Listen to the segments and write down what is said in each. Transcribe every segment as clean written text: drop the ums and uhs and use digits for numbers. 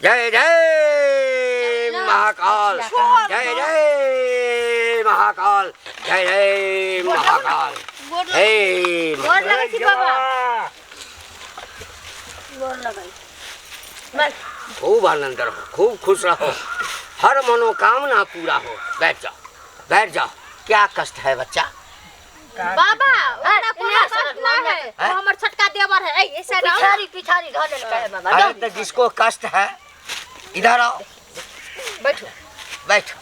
जय जय महाकाल, जय जय महाकाल, जय जय महाकाल। खूब आनंद रहो, खूब खुश रहो, हर मनोकामना पूरा हो। बैठ जाओ, बैठ जाओ। क्या कष्ट है बच्चा? बाबा हमर छटका देवर है ऐसे पिछारी पिछारी धोले का बाबा। अरे तो जिसको कष्ट है इधर आओ, बैठो बैठो।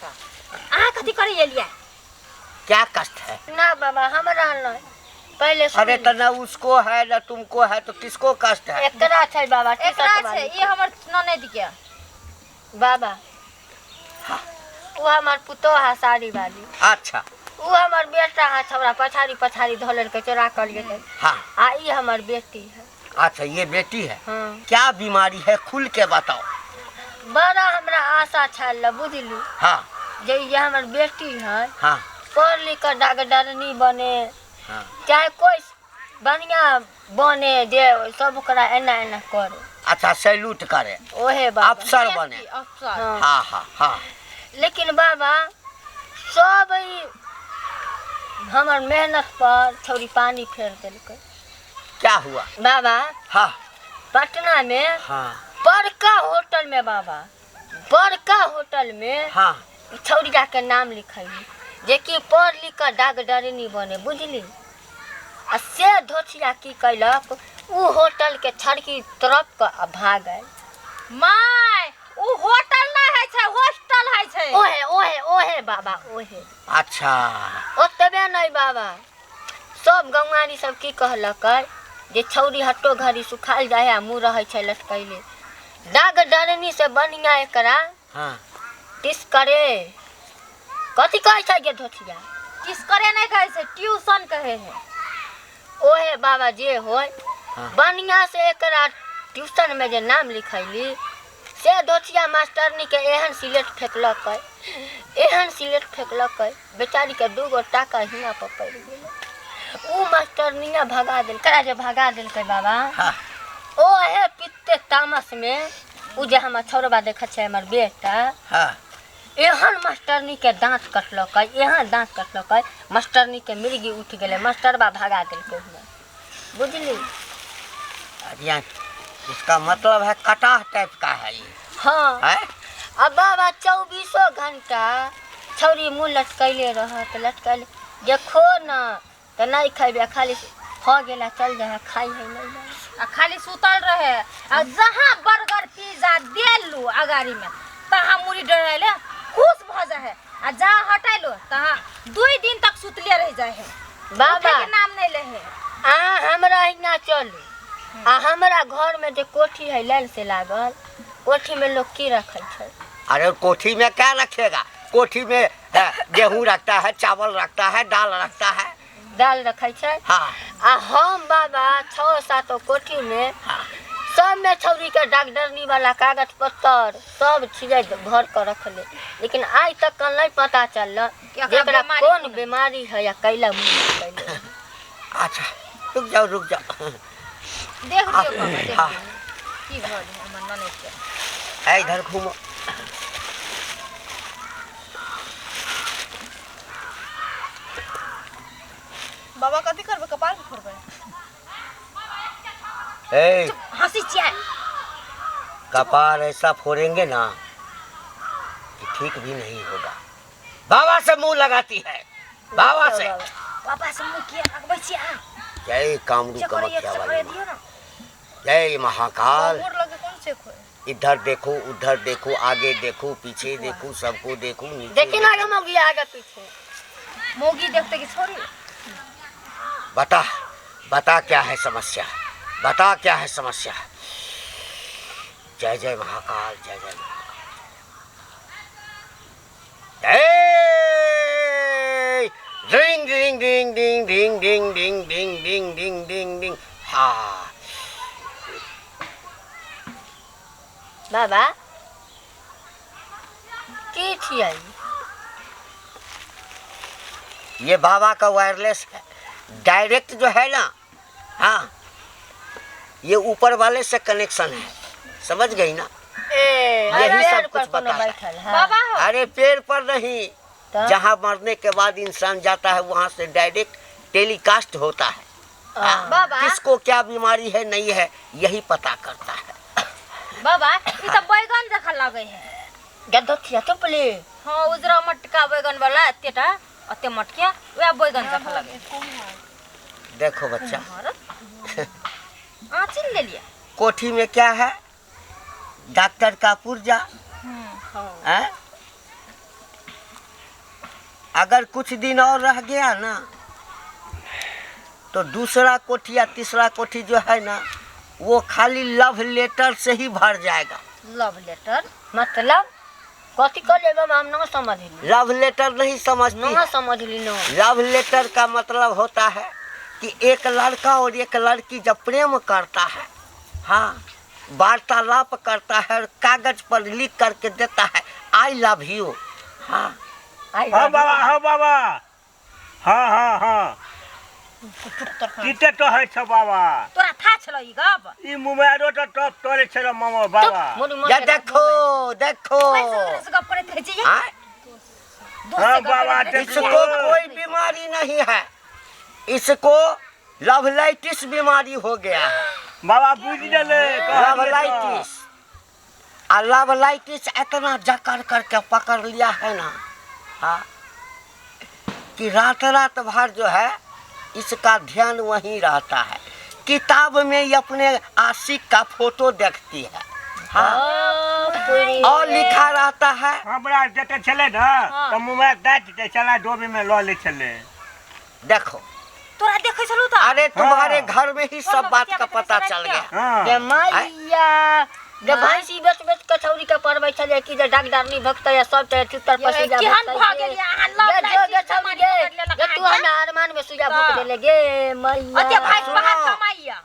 आ कथि करे लिया? क्या कष्ट है? ना बाबा हमरा न पहले। अरे तो न उसको है न तुमको है, तो किसको कष्ट है? एकरा छै बाबा, एकरा छै। ये हमर ननद के बाबा। वो हमर पुतो है साड़ी वाली। अच्छा। वो हमर बेटा है, छौरा पछाड़ी पछाड़ी धोले के चोरा कर गेले। हाँ। आ ई हमर बेटी है। अच्छा, ये बेटी है। हाँ। क्या बीमारी है खुल के बताओ। बड़ा हमरा आशा छल बुझलू। हाँ। जे ये हमर बेटी है। हाँ। पढ़ लिख कर डॉक्टरनी बने। हाँ। चाहे कोई बढ़िया बने जे सब ओकरा एना एना करे। अच्छा, सैल्यूट करे। ओहे बाबा अफसर बने। अफसर। हाँ हाँ हाँ। लेकिन बाबा सब हमर मेहनत पर थोड़ी पानी फेर दिलकै। क्या हुआ बाबा? हाँ। पटना में हाँ। बड़का होटल में बाबा, बड़का होटल में हाँ। छौरिया के नाम लिखैली जे कि पढ़ लिख कर डॉक्टरनी बने, बुझली। आ से धोथिया की कैलक, उ होटल के छड़की तरफ के भाग गए। माय उ होटल ना है छै, हॉस्टल है छै। ओहे ओहे ओहे बाबा ओहे। अच्छा। ओतबे नहीं बाबा, सब गंवारी सब की कहलक जे छौरी हट्टो घड़ी सुखाल जाए आ मुँह रहे छै लटकैले। डॉक्टरनी से बढ़िया एकरा हाँ। टिस करे। कथी कहे छै जे धोथिया? टिस करे नहीं कहे छै, ट्यूशन कहे है। ओहे बाबा जे होय। हाँ। बढ़िया से एकरा ट्यूशन में जे नाम लिखैली, से धोथिया मास्टरनी के एहन सिलेट फेंकलक, एहन सिलेट फेंकलक, बेचारी के 2 गो टाका हिया पर पड़ गेल। उ मास्टरनिया भगा दिल, करा जे भगा दिल के बाबा। हाँ। ओहे पित्ते तामस में उ जे हमर छौरबा देख छै हमर बेटा। हाँ। एहन मास्टरनी के दांत कटलक, एहन दांत कटलक, मास्टरनी के मिर्गी उठ गेले, मास्टरबा भगा दिल, बुझली। अरे इसका मतलब है कटाह टाइप का है ये। हाँ। है? अब बाबा 24 घंटा छौरी मुँह लटकैले रहत, लटकैले जे खो न तो नहीं खेबे, खाली हो गेला चल जाए, खाई है नहीं, खाली सुतल रहे। आ जहाँ बर्गर पिज्जा देलू अगाड़ी में तहाँ मुड़ी डरैले खुश भ जाए, आ जहाँ हटैलो तहाँ 2 दिन तक सुतले रह जाए है। बाबा के नाम नहीं ले है। आ हमरा हिना चलू। आ हमरा घर में जो कोठी है लाइन से लागल, कोठी में लोग की रखे छै? अरे कोठी में क्या रखेगा? कोठी में गेहूं रखता है, चावल रखता है, दाल रखता है। दाल रखे छै। हाँ। आ हम बाबा 6-7 कोठी में। हाँ। सब में छौरी के डॉक्टरनी वाला कागज पत्तर सब छिड़ै भर कर रखले, लेकिन आज तक नहीं पता चल जेकरा कौन बीमारी है या कैला मुंह कैले। अच्छा, रुक जाओ रुक जाओ। देख लियो बाबा, देख हाँ। की भल हमर ननद के। इधर घूमो। बाबा कथी करबे? कपार के फोड़बे? ए, हंसी छियै। कपार ऐसा फोड़ेंगे ना कि ठीक भी नहीं होगा। बाबा से मुंह लगाती है, बाबा से। बाबा से मुंह किया लगबै छियै? जय कामरू कामाख्या वाली, जय महाकाल। इधर देखो, उधर देखो, आगे देखो, पीछे देखो, सबको देखो, नीचे देखी ना मोगी आगे पीछे। मोगी देखते कि छोड़ी। बता बता क्या है समस्या, बता क्या है समस्या। जय जय महाकाल, जय जय महाकाल, जय डिंग डिंग डिंग डिंग डिंग डिंग डिंग डिंग डिंग डिंग डिंग डिंग। हाँ बाबा की छियै? ये बाबा का वायरलेस है, डायरेक्ट जो है ना। हाँ, ये ऊपर वाले से कनेक्शन है, समझ गई ना? ए यही सब कुछ बताता है। बैठल है बाबा हो अरे पेड़ पर नहीं, तो? जहाँ मरने के बाद इंसान जाता है वहाँ से डायरेक्ट टेलीकास्ट होता है। बाबा किसको क्या बीमारी है नहीं है यही पता करता है। बाबा ई सब बैगन जखा लगे है गदथिया चुपले हाँ उजरा मटका बैगन वाला एतेटा अते मटकिया वे बैगन जखा लगे देखो बच्चा, आँचिल ले लिया कोठी में क्या है, डॉक्टर का पुर्जा है। अगर कुछ दिन और रह गया ना तो दूसरा कोठी या तीसरा कोठी जो है ना वो खाली लव लेटर से ही भर जाएगा। लव लेटर मतलब कथी कर लेबा हम ना समझ ली लव लेटर नहीं समझती? ना समझ ली नो लव लेटर का मतलब होता है कि एक लड़का और एक लड़की जब प्रेम करता है, हाँ, वार्तालाप करता है और कागज पर लिख करके देता है आई लव यू। हाँ आई हाँ बाबा, हाँ बाबा, हाँ हाँ हाँ किते तो है छ बाबा तोरा था छलो ई गप ई मोबाइलो तो टॉप तोरे छ मामा बाबा। ये देखो देखो, कैसे गप करे थे जी हाँ? हाँ बाबा इसको कोई बीमारी नहीं है, इसको लवलाइटिस बीमारी हो गया है। बाबा बुझ गए लवलाइटिस, और लवलाइटिस इतना जकड़ करके पकड़ लिया है ना, हाँ, कि रात रात भर जो है इसका ध्यान वहीं रहता है। किताब में ये अपने आशिक का फोटो देखती है, हाँ, और लिखा रहता है। हमरा जते चले ना तो मोबाइल दाच के चला डोबी में लो ले चले। देखो तोरा देखे छलो त अरे तुम्हारे घर में ही सब बात का पता चल गया। हाँ ये मैया जब भैंसी बेच बेच कचौरी का परबै छले कि जे डॉक्टर नहीं भक्ता या सब ते चुतर पसीजा केहन भाग गेल अहाँ लव ये तू हमरा अरमान में सुजा भूख देले गे मैया अते भाई बाहर कमाइया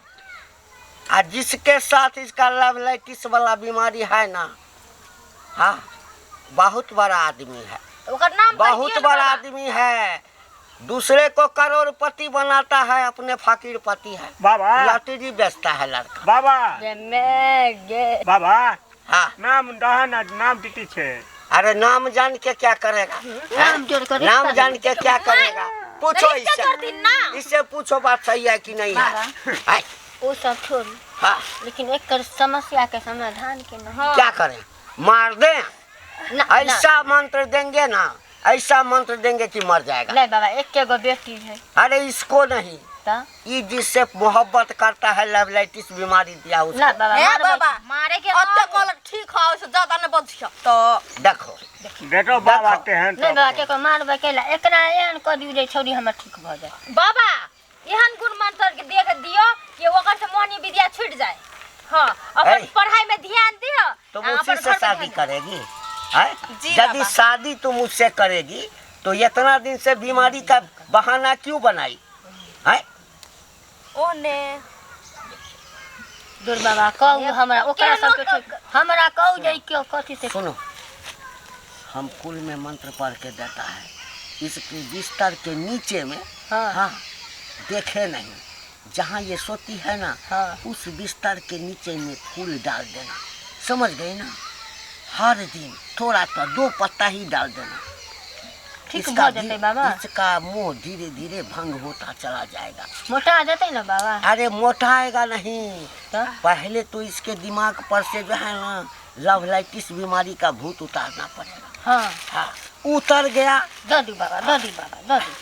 और जिसके साथ इसका लवलाइटिस वाला बीमारी है ना, हाँ, बहुत बड़ा आदमी है, ओकर नाम बहुत बड़ा आदमी है, दूसरे को करोड़पति बनाता है, अपने फकीर पति है, बाबा लॉटरी बेचता है लड़का। बाबा मैं गे बाबा हाँ, नाम दहना नाम टिटी छे। अरे नाम जान के क्या करेगा, नाम जोड़ कर नाम जान के क्या करेगा, पूछो इससे, ना इससे पूछो बात सही है कि नहीं है। है? वो सब छोड़ हाँ, लेकिन एक कर समस्या के समाधान के ना क्या करें, मार दें, ऐसा मंत्र देंगे ना, ऐसा मंत्र देंगे कि मर जाएगा। नहीं बाबा एक के गो बेटी है अरे इसको नहीं, ये जिससे मोहब्बत करता है लवलाइटिस बीमारी दिया उसको। ना बाबा ए मार बाबा मारे के अते कल ठीक हो से ज्यादा न बच तो देखो देखो बाबा के हैं नहीं बाबा के को मारबे केला एकरा एहन क दिउ जे छोरी हमर ठीक भ जाए। बाबा एहन गुण मंत्र के देख दियो कि ओकर से मोहनी विद्या छूट जाए। हां अपन पढ़ाई में ध्यान दियो तो मुझसे से शादी करेगी है? जी यदि बाबा। शादी तुम मुझसे करेगी तो इतना दिन से बीमारी का बहाना क्यों बनाई है? ओने दूर बाबा कहू हमरा ओकरा सब के हमरा कहू जे क्यों कथि से सुनो, हम कुल में मंत्र पढ़ के देता है, इसके बिस्तर के नीचे में, हाँ हाँ, देखे नहीं, जहाँ ये सोती है ना, हाँ उस बिस्तर के नीचे में फूल डाल देना, समझ गई ना? हर दिन थोड़ा सा 2 पत्ता ही डाल देना, ठीक भ जते बाबा। इसका मुंह धीरे धीरे भंग होता चला जाएगा। मोटा जते ना बाबा अरे मोटाएगा नहीं, तो पहले तो इसके दिमाग पर से जो है ना लवलाइटिस बीमारी का भूत उतारना पड़ेगा। हाँ हाँ, उतर गया, दादी बाबा दादी बाबा दादी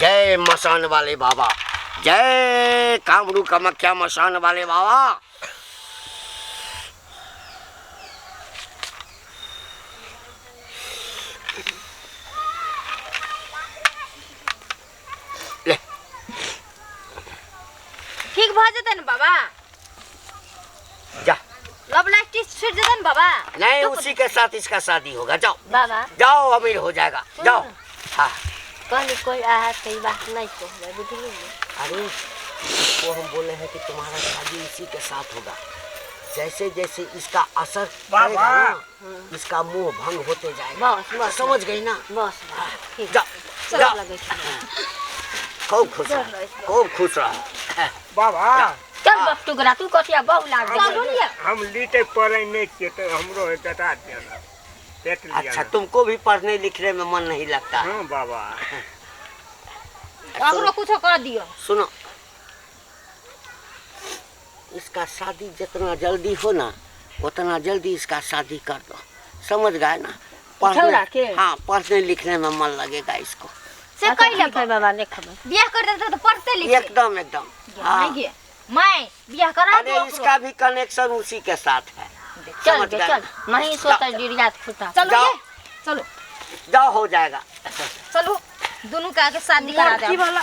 जय मसान वाले बाबा, जय कामरू कामाख्या मसान वाले बाबा। ले ठीक भ जते न बाबा जा, लव लाइटिस छूट जते न बाबा। नहीं उसी के साथ इसका शादी होगा। जाओ बाबा जाओ, अमीर हो जाएगा, जाओ। हाँ, कहली कोई आया तो ये बात नहीं कहले बुझली। अरे इसको हम बोले हैं कि तुम्हारा शादी इसी के साथ होगा, जैसे जैसे इसका असर पड़ेगा ना, इसका मुंह भंग होते जाएगा। बस बस समझ गई ना? बस ठीक जा चल जा, लगे खूब खुश रहो, खूब खुश रहो। बाबा चल बस टुकड़ा तू कटिया बहु लाग चलू दे लिया हम लीटे पढ़े नहीं किए तो हमरो बता देना पेट लिया अच्छा तुमको भी पढ़ने लिखने में मन नहीं लगता। हाँ बाबा हमरो कुछ कर दियो। सुनो, इसका शादी जितना जल्दी हो ना उतना जल्दी इसका शादी कर दो, समझ गए ना। छौड़ा के? हाँ, पढ़ने लिखने में मन लगेगा इसको। से कइले बाबा ने खबर बियाह कर देते तो पढ़ते लिखते। एकदम एकदम। हाँ। नहीं गे मैं बियाह करा अरे इसका भी कनेक्शन उसी के साथ है। चल समझ के गए? चल नहीं सोता डिरियात खुटा चलो जाओ। ये चलो जाओ, हो जाएगा। चलो दोनों का आगे शादी करा दे। वाला